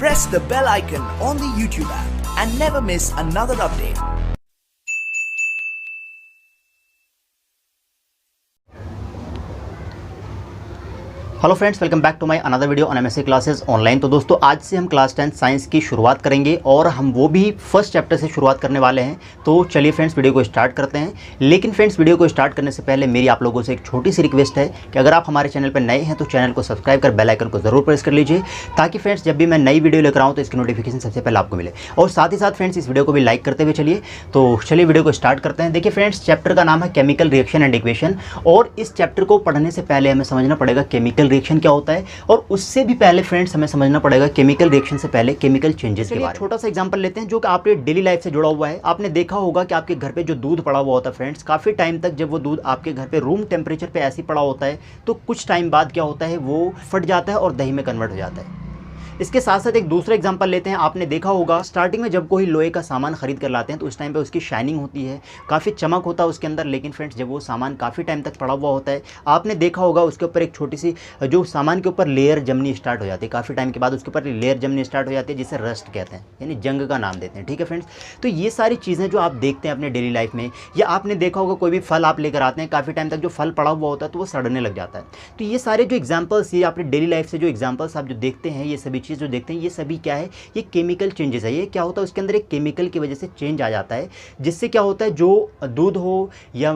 press the bell icon on the YouTube app and never miss another update. Hello friends, welcome back to my another video on MSc classes online. तो दोस्तों, आज से हम class 10 science की शुरुआत करेंगे और हम वो भी फर्स्ट चैप्टर से शुरुआत करने वाले हैं। तो चलिए फ्रेंड्स, वीडियो को स्टार्ट करते हैं। लेकिन फ्रेंड्स, वीडियो को स्टार्ट करने से पहले मेरी आप लोगों से एक छोटी सी रिक्वेस्ट है कि अगर आप हमारे चैनल पर नए हैं तो चैनल को सब्सक्राइब कर बेल आइकन को जरूर प्रेस कर लीजिए, ताकि फ्रेंड्स जब भी मैं नई वीडियो लेकर आऊँ तो इसकी नोटिफिकेशन सबसे पहले आपको मिले। और साथ ही साथ फ्रेंड्स, इस वीडियो को भी लाइक करते हुए चलिए। तो चलिए वीडियो को स्टार्ट करते हैं। देखिए फ्रेंड्स, चैप्टर का नाम है केमिकल रिएक्शन एंड इक्वेशन, और इस चैप्टर को पढ़ने से पहले हमें समझना पड़ेगा केमिकल रिएक्शन क्या होता है, और उससे भी पहले फ्रेंड्स हमें समझना पड़ेगा केमिकल रिएक्शन से पहले केमिकल चेंजेस के बारे में। छोटा सा एग्जांपल लेते हैं जो कि आपके डेली लाइफ से जुड़ा हुआ है। आपने देखा होगा कि आपके घर पे जो दूध पड़ा हुआ होता है फ्रेंड्स, काफ़ी टाइम तक जब वो दूध आपके घर पे रूम टेम्परेचर पे ऐसे पड़ा होता है तो कुछ टाइम बाद क्या होता है, वो फट जाता है और दही में कन्वर्ट हो जाता है। इसके साथ साथ एक दूसरा एग्जांपल लेते हैं। आपने देखा होगा स्टार्टिंग में जब कोई लोहे का सामान खरीद कर लाते हैं तो उस टाइम पे उसकी शाइनिंग होती है, काफ़ी चमक होता है उसके अंदर। लेकिन फ्रेंड्स, जब वो सामान काफ़ी टाइम तक पड़ा हुआ होता है, आपने देखा होगा उसके ऊपर एक छोटी सी जो सामान के ऊपर लेयर जमनी स्टार्ट हो जाती है। काफ़ी टाइम के बाद उसके ऊपर लेयर जमनी स्टार्ट हो जाती है, जिसे रस्ट कहते हैं, यानी जंग का नाम देते हैं। ठीक है फ्रेंड्स, तो ये सारी चीज़ें जो आप देखते हैं अपने डेली लाइफ में, या आपने देखा होगा कोई भी फल आप लेकर आते हैं, काफ़ी टाइम तक जो फल पड़ा हुआ होता है तो वो सड़ने लग जाता है। तो ये सारे जो एग्जाम्पल्स, ये अपने डेली लाइफ से जो एग्जाम्पल्स आप जो देखते हैं, ये सभी चीज़ जो देखते हैं, ये सभी क्या है, ये केमिकल चेंजेस है। ये क्या होता है, उसके अंदर एक केमिकल की वजह से चेंज आ जाता है, जिससे क्या होता है, जो दूध हो या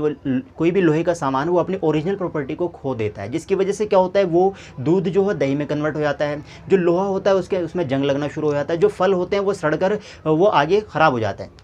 कोई भी लोहे का सामान हो, वो अपनी ओरिजिनल प्रॉपर्टी को खो देता है, जिसकी वजह से क्या होता है, वो दूध जो है दही में कन्वर्ट हो जाता है। जो लोहा होता है उसमें जंग लगना शुरू हो जाता है। जो फल होते हैं वो सड़कर वो आगे ख़राब हो जाता है।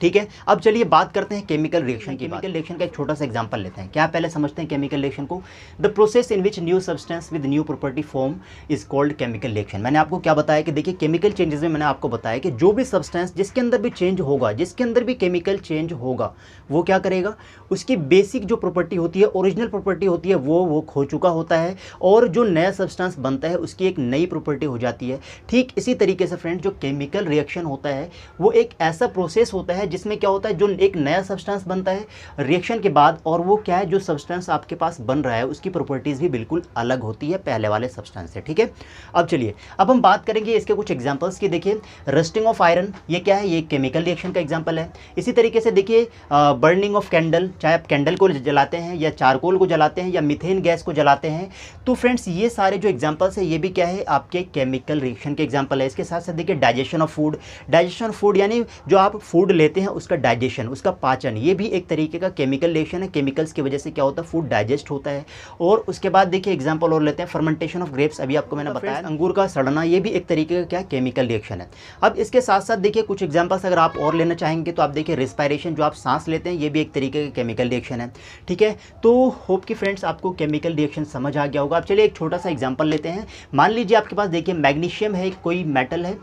ठीक है, अब चलिए बात करते हैं केमिकल रिएक्शन की। केमिकल रिएक्शन का एक छोटा सा एग्जांपल लेते हैं। क्या पहले समझते हैं केमिकल रिएक्शन को? The process in which new substance with new property form is called chemical reaction. मैंने आपको क्या बताया कि देखिए, केमिकल चेंजेस में मैंने आपको बताया कि जो भी सब्सटेंस जिसके अंदर भी चेंज होगा, जिसके अंदर भी केमिकल चेंज होगा, वो क्या करेगा, उसकी बेसिक जो प्रॉपर्टी होती है, ओरिजिनल प्रॉपर्टी होती है, वो खो चुका होता है, और जो नया सब्सटेंस बनता है उसकी एक नई प्रॉपर्टी हो जाती है। ठीक इसी तरीके से फ्रेंड, जो केमिकल रिएक्शन होता है वो एक ऐसा प्रोसेस होता है जिसमें क्या होता है, जो एक नया सब्सटेंस बनता है रिएक्शन के बाद, और वो क्या है, जो सब्सटेंस आपके पास बन रहा है उसकी प्रॉपर्टीज भी बिल्कुल अलग होती है पहले वाले सब्सटेंस से। ठीक है, अब चलिए, अब हम बात करेंगे इसके कुछ एग्जांपल्स की। देखिए, रस्टिंग ऑफ आयरन, ये क्या है, ये केमिकल रिएक्शन का एग्जांपल है। इसी तरीके से देखिए, बर्निंग ऑफ कैंडल, चाहे आप कैंडल को जलाते हैं या चारकोल को जलाते हैं या मीथेन गैस को जलाते हैं, तो फ्रेंड्स ये सारे जो एग्जांपल्स है ये भी क्या है, आपके केमिकल रिएक्शन के एग्जांपल है। इसके साथ साथ देखिए, digestion of food, digestion of food यानी जो आप फूड लेते हैं उसका डाइजेशन, उसका पाचन, ये भी एक तरीके का केमिकल रिएक्शन है। केमिकल्स की वजह से क्या होता है, फूड डाइजेस्ट होता है। और उसके बाद देखिए एग्जांपल और लेते हैं, फर्मेंटेशन ऑफ ग्रेप्स, अभी आपको मैंने बताया अंगूर का सड़ना, ये भी एक तरीके का क्या केमिकल रिएक्शन है। अब इसके साथ साथ देखिए कुछ एग्जांपल्स अगर आप और लेना चाहेंगे तो आप देखिए, रेस्पिरेशन, जो आप सांस लेते हैं, ये भी एक तरीके का केमिकल रिएक्शन है। ठीक है, तो होप कि फ्रेंड्स आपको केमिकल रिएक्शन समझ आ गया होगा। अब चलिए एक छोटा सा एग्जांपल लेते हैं। मान लीजिए आपके पास देखिए मैग्नीशियम है, कोई मेटल है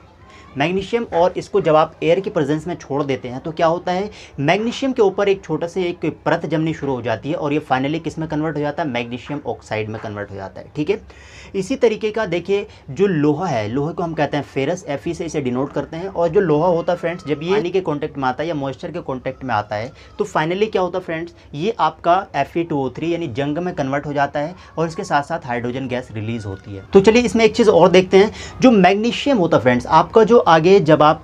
मैग्नीशियम, और इसको जब आप एयर की प्रेजेंस में छोड़ देते हैं तो क्या होता है, मैग्नीशियम के ऊपर एक छोटा से एक परत जमनी शुरू हो जाती है, और ये फाइनली किस में कन्वर्ट हो जाता है, मैग्नीशियम ऑक्साइड में कन्वर्ट हो जाता है। ठीक है, इसी तरीके का देखिए, जो लोहा है, लोहे को हम कहते हैं फेरस, Fe से इसे डिनोट करते हैं। और जो लोहा होता है फ्रेंड्स, जब ये पानी के कॉन्टैक्ट में आता है या मॉइस्चर के कॉन्टैक्ट में आता है तो फाइनली क्या होता है फ्रेंड्स, ये आपका Fe2O3 यानी जंग में कन्वर्ट हो जाता है, और इसके साथ साथ हाइड्रोजन गैस रिलीज होती है। तो चलिए इसमें एक चीज़ और देखते हैं। जो मैग्नीशियम होता है फ्रेंड्स, आपका जो आगे जब आप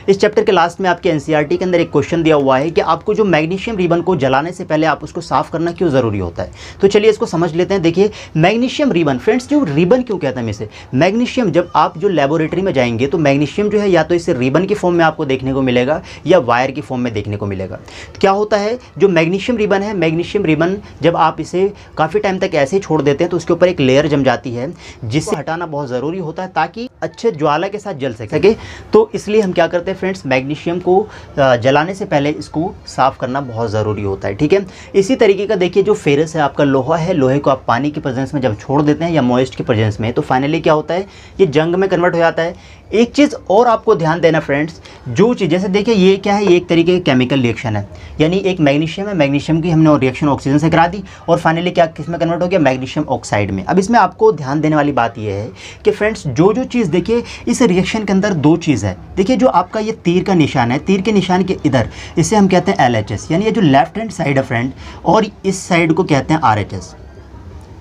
इस चैप्टर के लास्ट में आपके एनसीईआरटी के अंदर एक क्वेश्चन दिया हुआ है कि आपको जो मैग्नीशियम रिबन को जलाने से पहले आप उसको साफ करना क्यों ज़रूरी होता है। तो चलिए इसको समझ लेते हैं। देखिए, मैग्नीशियम रिबन फ्रेंड्स, जो रिबन क्यों कहते हैं इसे, मैग्नीशियम जब आप जो लेबोरेटरी में जाएंगे तो मैग्नीशियम जो है या तो इसे रिबन की फॉर्म में आपको देखने को मिलेगा या वायर की फॉर्म में देखने को मिलेगा। क्या होता है, जो मैग्नीशियम रिबन है, मैग्नीशियम रिबन जब आप इसे काफ़ी टाइम तक ऐसे ही छोड़ देते हैं तो उसके ऊपर एक लेयर जम जाती है, जिससे हटाना बहुत ज़रूरी होता है ताकि अच्छे ज्वाला के साथ जल सके। तो इसलिए हम क्या करते हैं फ्रेंड्स, मैग्नीशियम को जलाने से पहले इसको साफ़ करना बहुत ज़रूरी होता है। ठीक है, इसी तरीके का देखिए, जो फेरस है, आपका लोहा है, लोहे को आप पानी की प्रेजेंस में जब छोड़ देते हैं या मॉइस्ट की प्रेजेंस में, तो फाइनली क्या होता है, ये जंग में कन्वर्ट हो जाता है। एक चीज़ और आपको ध्यान देना फ्रेंड्स, जो चीज़ जैसे देखिए ये क्या है, ये एक तरीके का केमिकल रिएक्शन है, यानी एक मैग्नीशियम है, मैग्नीशियम की हमने रिएक्शन ऑक्सीजन से करा दी और फाइनली क्या किस में कन्वर्ट हो गया, मैग्नीशियम ऑक्साइड में। अब इसमें आपको ध्यान देने वाली बात ये है कि फ्रेंड्स जो चीज़ देखिए, इस रिएक्शन के अंदर दो चीज़ है। देखिए, जो आपका ये तीर का निशान है, तीर के निशान के इधर इसे हम कहते हैं LHS, यानी ये जो लेफ्ट हैंड साइड है फ्रेंड, और इस साइड को कहते हैं RHS।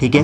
ठीक है,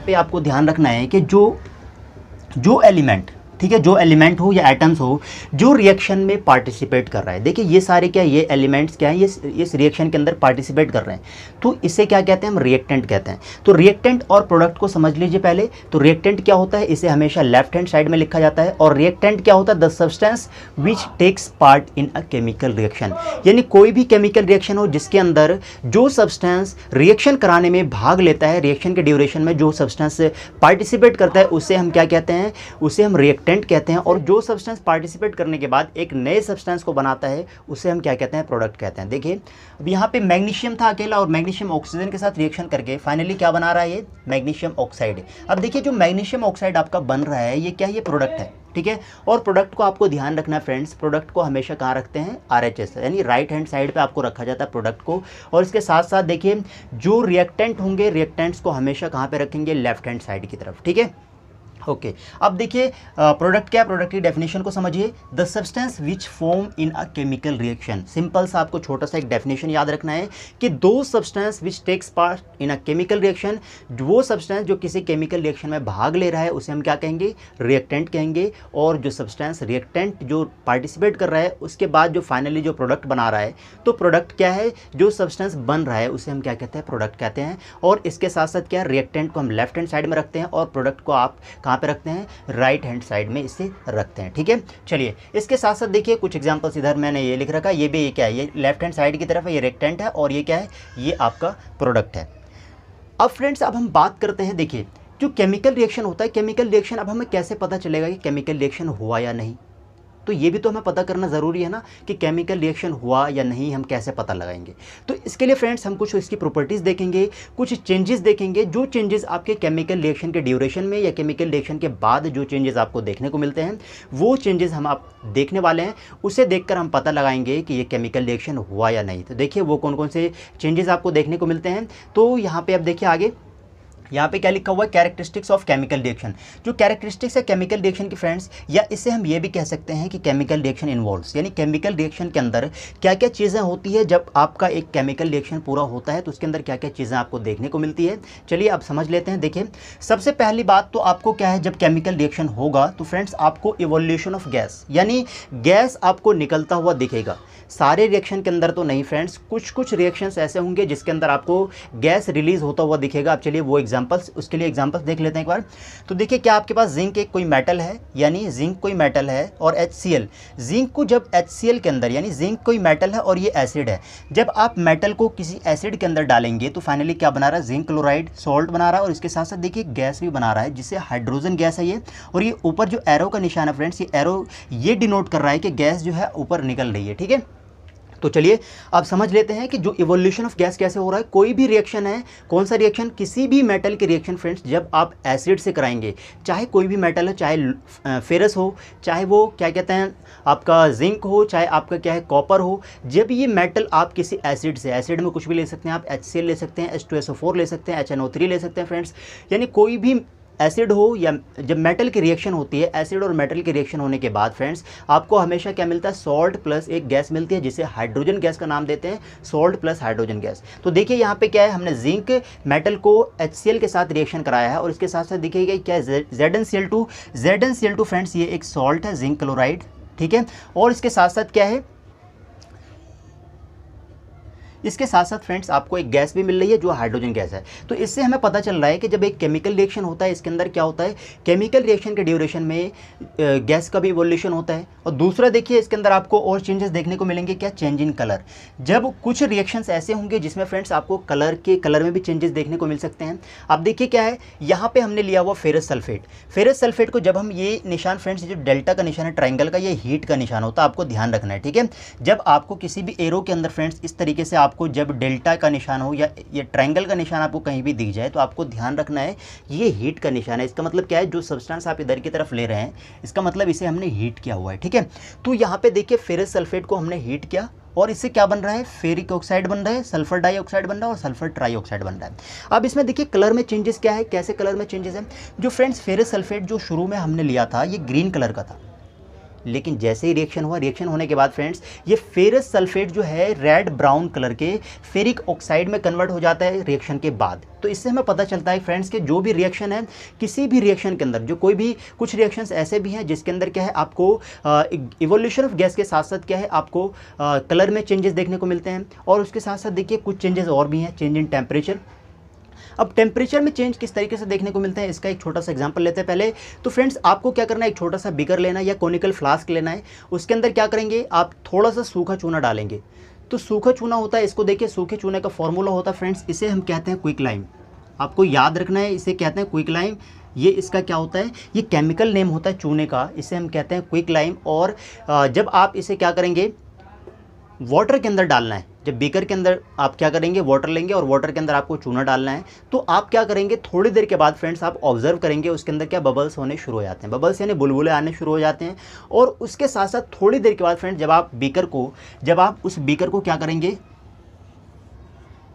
पे आपको ध्यान रखना है कि जो एलिमेंट ठीक है, जो एलिमेंट हो या एटम्स हो जो रिएक्शन में पार्टिसिपेट कर रहा है। देखिए ये सारे क्या है, ये एलिमेंट्स क्या है, ये इस रिएक्शन के अंदर पार्टिसिपेट कर रहे हैं, तो इसे क्या कहते हैं, हम रिएक्टेंट कहते हैं। तो रिएक्टेंट और प्रोडक्ट को समझ लीजिए पहले। तो रिएक्टेंट क्या होता है, इसे हमेशा लेफ्ट हैंड साइड में लिखा जाता है। और रिएक्टेंट क्या होता है, the substance which takes part in a chemical reaction, यानी कोई भी केमिकल रिएक्शन हो जिसके अंदर जो सब्सटेंस रिएक्शन कराने में भाग लेता है, रिएक्शन के ड्यूरेशन में जो सब्सटेंस पार्टिसिपेट करता है, उसे हम क्या कहते हैं, उसे हम रिएक्टेंट कहते हैं। और जो सब्सटेंस पार्टिसिपेट करने के बाद एक नए सब्सटेंस को बनाता है, उसे हम क्या कहते हैं, प्रोडक्ट कहते हैं। देखिए अब यहाँ पे मैग्नीशियम था अकेला, और मैग्नीशियम ऑक्सीजन के साथ रिएक्शन करके फाइनली क्या बना रहा है, ये मैग्नीशियम ऑक्साइड। अब देखिए जो मैग्नीशियम ऑक्साइड आपका बन रहा है, ये क्या है, ये प्रोडक्ट है, ठीक है। और प्रोडक्ट को आपको ध्यान रखना है फ्रेंड्स, प्रोडक्ट को हमेशा कहाँ रखते हैं, RHS यानी राइट हैंड साइड पे आपको रखा जाता है प्रोडक्ट को। और इसके साथ साथ देखिए जो रिएक्टेंट होंगे, रिएक्टेंट्स को हमेशा कहाँ पे रखेंगे, लेफ्ट हैंड साइड की तरफ, ठीक है। ओके अब देखिए प्रोडक्ट क्या है, प्रोडक्ट की डेफिनेशन को समझिए। The substance which form in a chemical reaction, simple सा आपको छोटा सा एक डेफिनेशन याद रखना है कि दो substance which takes part in a chemical reaction, वो सब्सटेंस जो किसी केमिकल रिएक्शन में भाग ले रहा है उसे हम क्या कहेंगे, रिएक्टेंट कहेंगे। और जो सब्सटेंस रिएक्टेंट जो पार्टिसिपेट कर रहा है, उसके बाद जो फाइनली जो प्रोडक्ट बना रहा है, तो प्रोडक्ट क्या है, जो सब्सटेंस बन रहा है उसे हम क्या कहते हैं, प्रोडक्ट कहते हैं। और इसके साथ साथ क्या, रिएक्टेंट को हम लेफ्ट हैंड साइड में रखते हैं और प्रोडक्ट को आप पे रखते हैं, राइट हैंड साइड में इसे रखते हैं, ठीक है। चलिए इसके साथ साथ देखिए कुछ एग्जांपल्स, इधर मैंने ये लिख रखा है, ये भी ये क्या है, ये लेफ्ट हैंड साइड की तरफ है, ये रिएक्टेंट है, और ये क्या है, ये आपका प्रोडक्ट है। अब फ्रेंड्स अब हम बात करते हैं, देखिए जो केमिकल रिएक्शन होता है, केमिकल रिएक्शन, अब हमें कैसे पता चलेगा कि केमिकल रिएक्शन हुआ या नहीं, तो ये भी तो हमें पता करना ज़रूरी है ना कि केमिकल रिएक्शन हुआ या नहीं, हम कैसे पता लगाएंगे। तो इसके लिए फ्रेंड्स हम कुछ इसकी प्रॉपर्टीज़ देखेंगे, कुछ चेंजेस देखेंगे, जो चेंजेस आपके केमिकल रिएक्शन के ड्यूरेशन में या केमिकल रिएक्शन के बाद जो चेंजेस आपको देखने को मिलते हैं, वो चेंजेस हम आप देखने वाले हैं। उसे देखकर हम पता लगाएंगे कि ये केमिकल रिएक्शन हुआ या नहीं। तो देखिए वो कौन कौन से चेंजेस आपको देखने को मिलते हैं। तो यहाँ पर आप देखिए आगे, यहाँ पे क्या लिखा हुआ है, कैरेक्टरिस्टिक्स ऑफ केमिकल रिएक्शन। जो कैरेक्टरिस्टिक्स है केमिकल रिएक्शन की फ्रेंड्स, या इससे हम ये भी कह सकते हैं कि केमिकल रिएक्शन इन्वॉल्व्स, यानी केमिकल रिएक्शन के अंदर क्या क्या चीज़ें होती है। जब आपका एक केमिकल रिएक्शन पूरा होता है तो उसके अंदर क्या क्या चीज़ें आपको देखने को मिलती है। चलिए अब समझ लेते हैं। देखिए सबसे पहली बात तो आपको क्या है, जब केमिकल रिएक्शन होगा तो फ्रेंड्स आपको इवोल्यूशन ऑफ गैस, यानी गैस आपको निकलता हुआ दिखेगा। सारे रिएक्शन के अंदर तो नहीं फ्रेंड्स, कुछ कुछ रिएक्शंस ऐसे होंगे जिसके अंदर आपको गैस रिलीज होता हुआ दिखेगा। अब चलिए वो एग्जांपल्स, उसके लिए एग्जांपल्स देख लेते हैं एक बार। तो देखिए क्या आपके पास जिंक एक कोई मेटल है, यानी जिंक कोई मेटल है, और HCl, जिंक को जब HCl के अंदर, यानी जिंक कोई मेटल है और ये एसिड है, जब आप मेटल को किसी एसिड के अंदर डालेंगे तो फाइनली क्या बना रहा है, जिंक क्लोराइड सॉल्ट बना रहा है, और इसके साथ साथ देखिए गैस भी बना रहा है जिससे हाइड्रोजन गैस है ये। और ये ऊपर जो एरो का निशान है फ्रेंड्स, ये एरो ये डिनोट कर रहा है कि गैस जो है ऊपर निकल रही है, ठीक है। तो चलिए अब समझ लेते हैं कि जो इवोल्यूशन ऑफ गैस कैसे हो रहा है। कोई भी रिएक्शन है, कौन सा रिएक्शन, किसी भी मेटल के रिएक्शन फ्रेंड्स जब आप एसिड से कराएंगे, चाहे कोई भी मेटल है, चाहे फेरस हो, चाहे वो क्या कहते हैं आपका जिंक हो, चाहे आपका क्या है कॉपर हो, जब ये मेटल आप किसी एसिड से, एसिड में कुछ भी ले सकते हैं आप, HCl ले सकते हैं, H2SO4 ले सकते हैं, HNO3 ले सकते हैं फ्रेंड्स, यानी कोई भी एसिड हो या जब मेटल की रिएक्शन होती है, एसिड और मेटल की रिएक्शन होने के बाद फ्रेंड्स आपको हमेशा क्या मिलता है, सॉल्ट प्लस एक गैस मिलती है जिसे हाइड्रोजन गैस का नाम देते हैं, सॉल्ट प्लस हाइड्रोजन गैस। तो देखिए यहाँ पे क्या है, हमने जिंक मेटल को HCl के साथ रिएक्शन कराया है, और इसके साथ साथ देखिएगा क्या है, ZnCl2, ZnCl2 फ्रेंड्स ये एक सॉल्ट है, जिंक क्लोराइड, ठीक है। और इसके साथ साथ क्या है, इसके साथ साथ फ्रेंड्स आपको एक गैस भी मिल रही है जो हाइड्रोजन गैस है। तो इससे हमें पता चल रहा है कि जब एक केमिकल रिएक्शन होता है, इसके अंदर क्या होता है, केमिकल रिएक्शन के ड्यूरेशन में गैस का भी इवोल्यूशन होता है। और दूसरा देखिए इसके अंदर आपको और चेंजेस देखने को मिलेंगे, क्या, चेंज इन कलर। जब कुछ रिएक्शंस ऐसे होंगे जिसमें फ्रेंड्स आपको कलर में भी चेंजेस देखने को मिल सकते हैं। अब देखिए क्या है, यहाँ पे हमने लिया हुआ फेरस सल्फेट। फेरस सल्फेट को जब हम, ये निशान फ्रेंड्स जो डेल्टा का निशान है ट्राइंगल का, ये हीट का निशान होता है, आपको ध्यान रखना है, ठीक है। जब आपको किसी भी एरो के अंदर फ्रेंड्स इस तरीके से आपको जब डेल्टा का निशान हो या ये ट्रायंगल का निशान आपको कहीं भी दिख जाए तो आपको ध्यान रखना है ये हीट का निशान है। इसका मतलब क्या है, जो सब्सटेंस आप इधर की तरफ ले रहे हैं इसका मतलब इसे हमने हीट किया हुआ है, ठीक है। तो यहाँ पे देखिए फेरस सल्फेट को हमने हीट किया और इससे क्या बन रहा है, फेरिक ऑक्साइड बन रहा है, सल्फर डाइऑक्साइड बन रहा है और सल्फर ट्राइऑक्साइड बन रहा है। अब इसमें देखिए कलर में चेंजेस क्या है, कैसे कलर में चेंजेस है। जो फ्रेंड्स फेरस सल्फेट जो शुरू में हमने लिया था ये ग्रीन कलर का था, लेकिन जैसे ही रिएक्शन हुआ, रिएक्शन होने के बाद फ्रेंड्स ये फेरस सल्फेट जो है रेड ब्राउन कलर के फेरिक ऑक्साइड में कन्वर्ट हो जाता है रिएक्शन के बाद। तो इससे हमें पता चलता है फ्रेंड्स कि जो भी रिएक्शन है, किसी भी रिएक्शन के अंदर जो कोई भी, कुछ रिएक्शंस ऐसे भी हैं जिसके अंदर क्या है आपको इवोल्यूशन ऑफ गैस के साथ साथ क्या है आपको कलर में चेंजेस देखने को मिलते हैं, और उसके साथ साथ देखिए कुछ चेंजेस और भी हैं, चेंज इन टेम्परेचर। अब टेम्परेचर में चेंज किस तरीके से देखने को मिलते हैं, इसका एक छोटा सा एग्जांपल लेते हैं पहले। तो फ्रेंड्स आपको क्या करना है, एक छोटा सा बीकर लेना है या कोनिकल फ्लास्क लेना है। उसके अंदर क्या करेंगे, आप थोड़ा सा सूखा चूना डालेंगे। तो सूखा चूना होता है, इसको देखिए, सूखे चूने का फॉर्मूला होता है फ्रेंड्स, इसे हम कहते हैं क्विक लाइम। आपको याद रखना है, इसे कहते हैं क्विक लाइम। ये इसका क्या होता है, ये केमिकल नेम होता है चूने का, इसे हम कहते हैं क्विक लाइम। और जब आप इसे क्या करेंगे, वाटर के अंदर डालना है। जब बीकर के अंदर आप क्या करेंगे, वाटर लेंगे और वाटर के अंदर आपको चूना डालना है। तो आप क्या करेंगे, थोड़ी देर के बाद फ्रेंड्स आप ऑब्जर्व करेंगे उसके अंदर क्या बबल्स होने शुरू हो जाते हैं, बबल्स यानी बुलबुले आने शुरू हो जाते हैं। और उसके साथ साथ थोड़ी देर के बाद फ्रेंड्स जब आप उस बीकर को क्या करेंगे,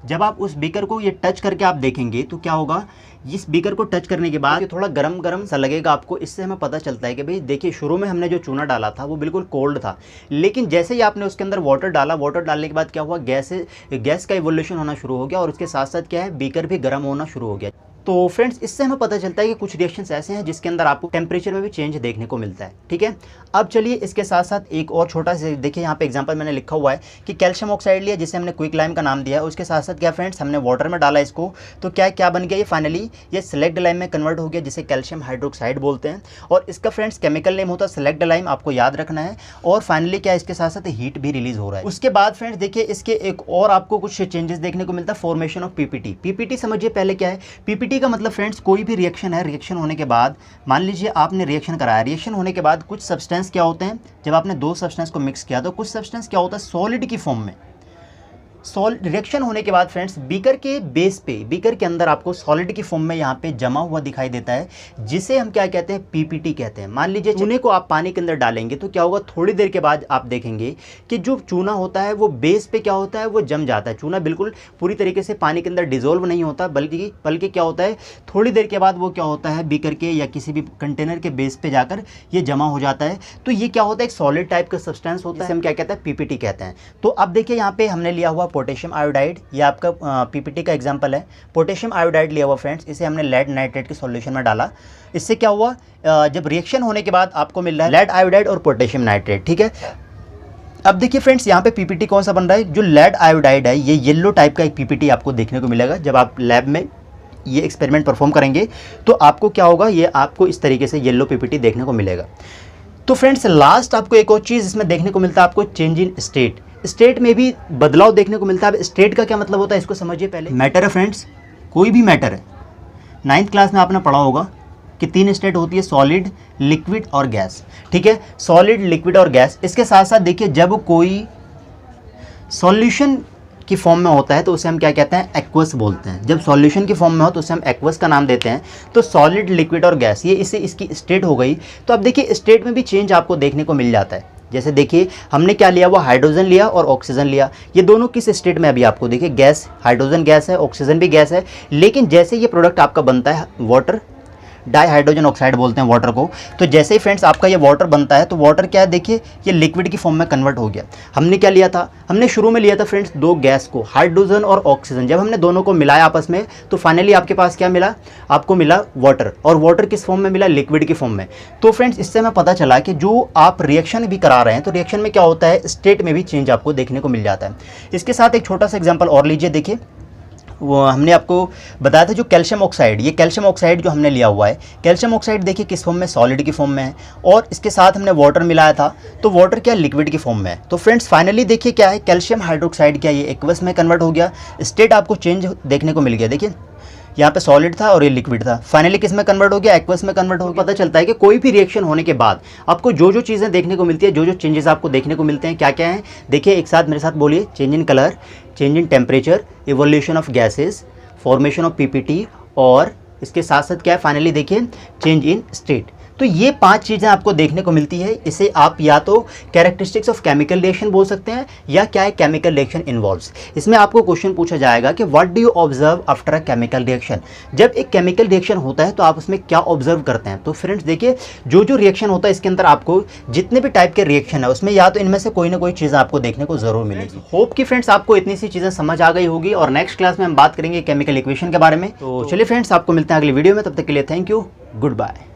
जब आप उस बीकर को ये टच करके आप देखेंगे तो क्या होगा, इस बीकर को टच करने के बाद ये थोड़ा गरम गरम सा लगेगा आपको। इससे हमें पता चलता है कि भाई देखिए, शुरू में हमने जो चूना डाला था वो बिल्कुल कोल्ड था, लेकिन जैसे ही आपने उसके अंदर वाटर डाला, वाटर डालने के बाद क्या हुआ, गैस का इवोल्यूशन होना शुरू हो गया और उसके साथ साथ क्या है, बीकर भी गर्म होना शुरू हो गया। तो फ्रेंड्स इससे हमें पता चलता है कि कुछ रिएक्शंस ऐसे हैं जिसके अंदर आपको टेम्परेचर में भी चेंज देखने को मिलता है। ठीक है, अब चलिए इसके साथ साथ एक और छोटा सा देखिए, यहाँ पे एग्जांपल मैंने लिखा हुआ है कि कैल्शियम ऑक्साइड लिया जिसे हमने क्विक लाइम का नाम दिया है। उसके साथ साथ क्या फ्रेंड्स, हमने वाटर में डाला इसको, तो क्या बन गया, ये फाइनली ये सेलेक्ट लाइम में कन्वर्ट हो गया जिसे कैल्शियम हाइड्रोक्साइड बोलते हैं। और इसका फ्रेंड्स केमिकल नेम होता है सेलेक्ट लाइम, आपको याद रखना है। और फाइनली क्या, इसके साथ साथ हीट भी रिलीज हो रहा है। उसके बाद फ्रेंड्स देखिए, इसके एक और आपको कुछ चेंजेस देखने को मिलता है, फॉर्मेशन ऑफ पीपीटी। पीपीटी समझिए पहले क्या है, पीपीटी का मतलब फ्रेंड्स कोई भी रिएक्शन है, रिएक्शन होने के बाद मान लीजिए आपने रिएक्शन कराया, रिएक्शन होने के बाद कुछ सब्सटेंस क्या होते हैं, जब आपने दो सब्सटेंस को मिक्स किया तो कुछ सब्सटेंस क्या होता है, सॉलिड की फॉर्म में। रिएक्शन होने के बाद फ्रेंड्स बीकर के बेस पे, बीकर के अंदर आपको सॉलिड की फॉर्म में यहाँ पे जमा हुआ दिखाई देता है, जिसे हम क्या कहते हैं, पीपीटी कहते हैं। मान लीजिए चूने को आप पानी के अंदर डालेंगे तो क्या होगा, थोड़ी देर के बाद आप देखेंगे कि जो चूना होता है वो बेस पे क्या होता है, वो जम जाता है। चूना बिल्कुल पूरी तरीके से पानी के अंदर डिजोल्व नहीं होता, बल्कि क्या होता है, थोड़ी देर के बाद वो क्या होता है, बीकर के या किसी भी कंटेनर के बेस पे जाकर ये जमा हो जाता है। तो ये क्या होता है, एक सॉलिड टाइप का सब्सटेंस होता है, हम क्या कहते हैं, पीपीटी कहते हैं। तो अब देखिए यहाँ पे हमने लिया हुआ पोटेशियम आयोडाइड, ये आपका पीपीटी का एग्जांपल है। पोटेशियम आयोडाइड लिया हुआ फ्रेंड्स, इसे हमने लेड नाइट्रेट के सॉल्यूशन में डाला। इससे क्या हुआ, जब रिएक्शन होने के बाद आपको मिल रहा है लेड आयोडाइड और पोटेशियम नाइट्रेट। ठीक है, अब देखिए फ्रेंड्स यहाँ पे पीपीटी कौन सा बन रहा है, जो लेड आयोडाइड है, ये येलो टाइप का एक पीपीटी आपको देखने को मिलेगा। जब आप लैब में ये एक्सपेरिमेंट परफॉर्म करेंगे तो आपको क्या होगा, ये आपको इस तरीके से येलो पीपीटी देखने को मिलेगा। तो फ्रेंड्स लास्ट आपको एक और चीज़ इसमें देखने को मिलता है, आपको चेंज इन स्टेट। स्टेट में भी बदलाव देखने को मिलता है। अब स्टेट का क्या मतलब होता है, इसको समझिए पहले। मैटर है फ्रेंड्स, कोई भी मैटर है, 9th क्लास में आपने पढ़ा होगा कि 3 स्टेट होती है, सॉलिड, लिक्विड और गैस। ठीक है, सॉलिड, लिक्विड और गैस। इसके साथ साथ देखिए, जब कोई सॉल्यूशन की फॉर्म में होता है तो उसे हम क्या कहते हैं, एक्वस बोलते हैं। जब सॉल्यूशन की फॉर्म में हो तो उसे हम एक्वस का नाम देते हैं। तो सॉलिड, लिक्विड और गैस, ये इसकी स्टेट हो गई। तो अब देखिए स्टेट में भी चेंज आपको देखने को मिल जाता है। जैसे देखिए हमने क्या लिया, वो हाइड्रोजन लिया और ऑक्सीजन लिया। ये दोनों किस स्टेट में, अभी आपको देखिए, गैस, हाइड्रोजन गैस है, ऑक्सीजन भी गैस है। लेकिन जैसे ये प्रोडक्ट आपका बनता है, वाटर, डाइहाइड्रोजन ऑक्साइड बोलते हैं वाटर को। तो जैसे ही फ्रेंड्स आपका ये वाटर बनता है तो वाटर क्या है, देखिए ये लिक्विड की फॉर्म में कन्वर्ट हो गया। हमने क्या लिया था, हमने शुरू में लिया था फ्रेंड्स दो गैस को, हाइड्रोजन और ऑक्सीजन। जब हमने दोनों को मिलाया आपस में तो फाइनली आपके पास क्या मिला, आपको मिला वाटर। और वाटर किस फॉर्म में मिला, लिक्विड की फॉर्म में। तो फ्रेंड्स इससे हमें पता चला कि जो आप रिएक्शन भी करा रहे हैं तो रिएक्शन में क्या होता है, स्टेट में भी चेंज आपको देखने को मिल जाता है। इसके साथ एक छोटा सा एग्जाम्पल और लीजिए। देखिए वो हमने आपको बताया था, जो कैल्शियम ऑक्साइड, ये कैल्शियम ऑक्साइड जो हमने लिया हुआ है, कैल्शियम ऑक्साइड देखिए किस फॉर्म में, सॉलिड की फॉर्म में है। और इसके साथ हमने वाटर मिलाया था, तो वाटर क्या, लिक्विड की फॉर्म में है। तो फ्रेंड्स फाइनली देखिए क्या है, कैल्शियम हाइड्रोक्साइड क्या, ये एक्वस में कन्वर्ट हो गया। स्टेट आपको चेंज देखने को मिल गया। देखिए यहाँ पे सॉलिड था और ये लिक्विड था, फाइनली किस में कन्वर्ट हो गया, एक्वस में कन्वर्ट हो गया। पता चलता है कि कोई भी रिएक्शन होने के बाद आपको जो जो चीज़ें देखने को मिलती है, जो जो चेंजेस आपको देखने को मिलते हैं, क्या क्या हैं, देखिए एक साथ मेरे साथ बोलिए। Change in colour, change in temperature, evolution of gases, formation of PPT, और इसके साथ साथ क्या है, फाइनली देखिए चेंज इन स्टेट। तो ये 5 चीज़ें आपको देखने को मिलती है। इसे आप या तो कैरेक्टरिस्टिक्स ऑफ केमिकल रिएक्शन बोल सकते हैं या क्या है केमिकल रिएक्शन इन्वॉल्व्स। इसमें आपको क्वेश्चन पूछा जाएगा कि what do you observe after a chemical reaction. जब एक केमिकल रिएक्शन होता है तो आप उसमें क्या ऑब्जर्व करते हैं। तो फ्रेंड्स देखिए, जो रिएक्शन होता है इसके अंदर आपको जितने भी टाइप के रिएक्शन है उसमें या तो इनमें से कोई ना कोई चीज़ आपको देखने को जरूर मिलेगी। होप कि फ्रेंड्स आपको इतनी सी चीज़ें समझ आ गई होगी और नेक्स्ट क्लास में हम बात करेंगे केमिकल इक्वेशन के बारे में। तो चलिए फ्रेंड्स, आपको मिलते हैं अगली वीडियो में, तब तक के लिए थैंक यू, गुड बाय।